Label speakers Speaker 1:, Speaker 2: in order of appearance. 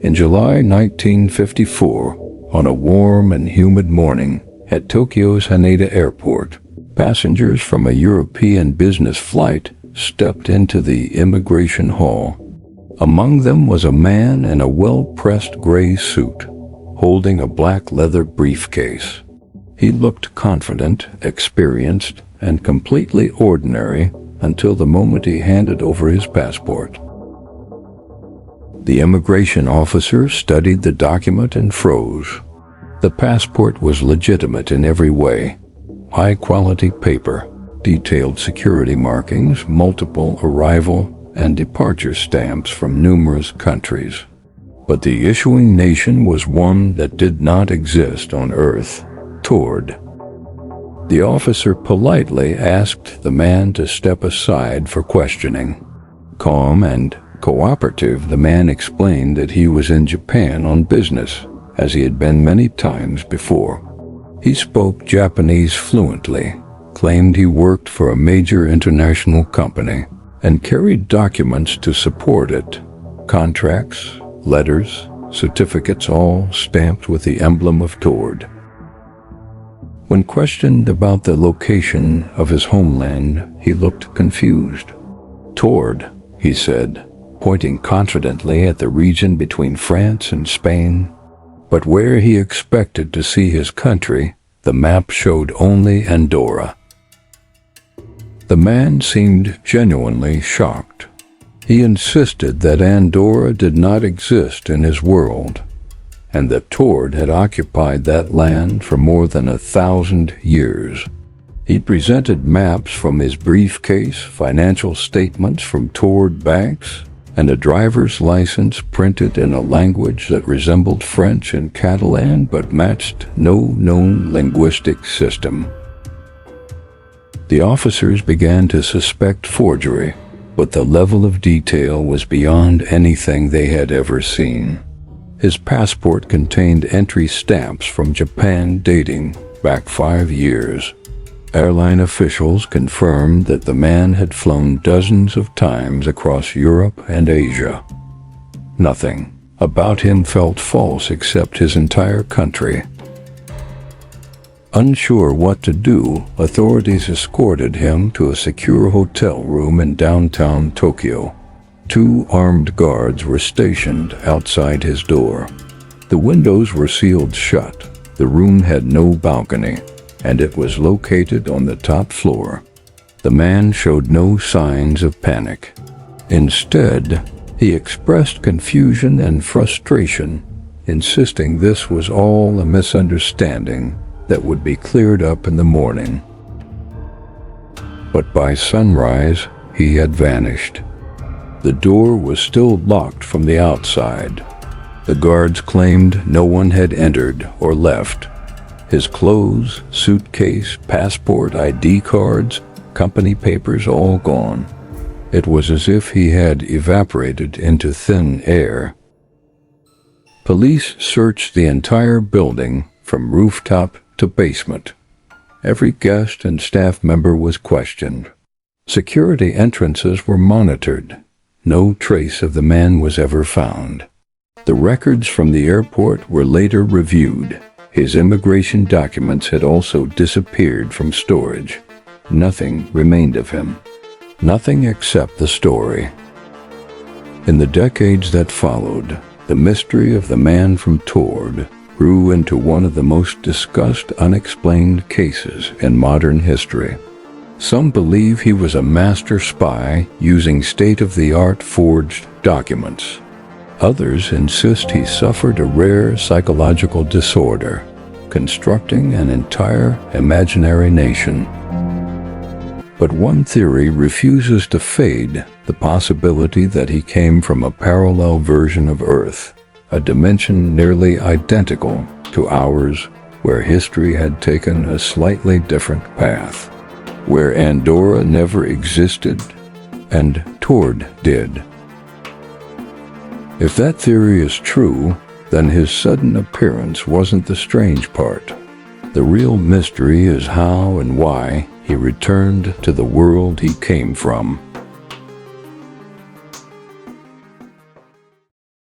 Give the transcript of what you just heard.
Speaker 1: In July 1954, on a warm and humid morning at Tokyo's Haneda Airport, passengers from a European business flight stepped into the immigration hall. Among them was a man in a well-pressed gray suit, holding a black leather briefcase. He looked confident, experienced, and completely ordinary until the moment he handed over his passport. The immigration officer studied the document and froze. The passport was legitimate in every way. High-quality paper, detailed security markings, multiple arrival and departure stamps from numerous countries. But the issuing nation was one that did not exist on Earth, Taured. The officer politely asked the man to step aside for questioning. Calm and cooperative, the man explained that he was in Japan on business, as he had been many times before. He spoke Japanese fluently, claimed he worked for a major international company, and carried documents to support it. Contracts, letters, certificates, all stamped with the emblem of Taured. When questioned about the location of his homeland, he looked confused. "Taured," he said, pointing confidently at the region between France and Spain. But where he expected to see his country, the map showed only Andorra. The man seemed genuinely shocked. He insisted that Andorra did not exist in his world, and that Taured had occupied that land for more than 1,000 years. He presented maps from his briefcase, financial statements from Taured banks, and a driver's license printed in a language that resembled French and Catalan but matched no known linguistic system. The officers began to suspect forgery, but the level of detail was beyond anything they had ever seen. His passport contained entry stamps from Japan dating back 5 years. Airline officials confirmed that the man had flown dozens of times across Europe and Asia. Nothing about him felt false except his entire country. Unsure what to do, authorities escorted him to a secure hotel room in downtown Tokyo. 2 armed guards were stationed outside his door. The windows were sealed shut. The room had no balcony, and it was located on the top floor. The man showed no signs of panic. Instead, he expressed confusion and frustration, insisting this was all a misunderstanding that would be cleared up in the morning. But by sunrise, he had vanished. The door was still locked from the outside. The guards claimed no one had entered or left. His clothes, suitcase, passport, ID cards, company papers, all gone. It was as if he had evaporated into thin air. Police searched the entire building from rooftop to basement. Every guest and staff member was questioned. Security entrances were monitored. No trace of the man was ever found. The records from the airport were later reviewed. His immigration documents had also disappeared from storage. Nothing remained of him. Nothing except the story. In the decades that followed, the mystery of the man from Taured grew into one of the most discussed unexplained cases in modern history. Some believe he was a master spy using state-of-the-art forged documents. Others insist he suffered a rare psychological disorder, constructing an entire imaginary nation. But one theory refuses to fade the possibility that he came from a parallel version of Earth, a dimension nearly identical to ours, where history had taken a slightly different path, where Andorra never existed and Taured did. If that theory is true, then his sudden appearance wasn't the strange part. The real mystery is how and why he returned to the world he came from.